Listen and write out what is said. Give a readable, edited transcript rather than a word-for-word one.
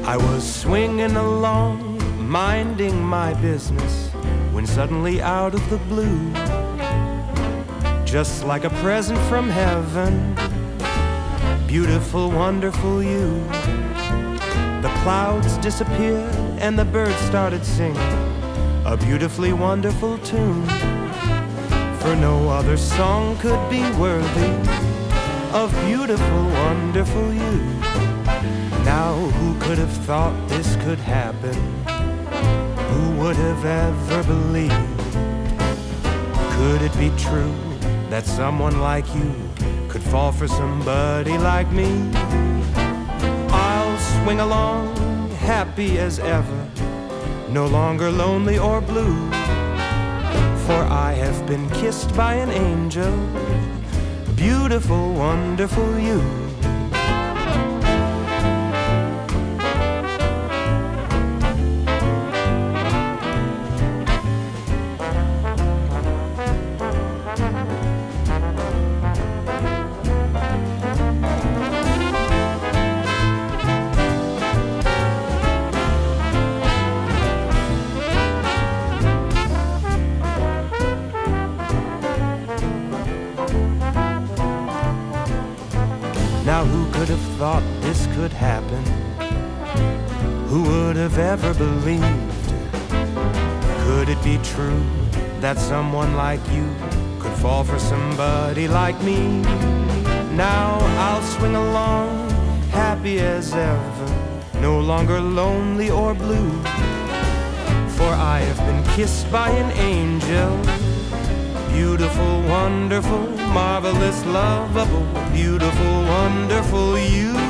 I was swinging along, minding my business, when suddenly out of the blue, just like a present from heaven, beautiful, wonderful you. The clouds disappeared and the birds started singing a beautifully wonderful tune, for no other song could be worthy of beautiful, wonderful you. Now who could have thought this could happen? Who would have ever believed? Could it be true that someone like you could fall for somebody like me? I'll swing along, happy as ever, no longer lonely or blue, for I have been kissed by an angel, beautiful, wonderful you. Now who could have thought this could happen? Who would have ever believed? Could it be true that someone like you could fall for somebody like me? Now I'll swing along, happy as ever, no longer lonely or blue, for I have been kissed by an angel, beautiful, wonderful, marvelous, lovable, beautiful, wonderful you.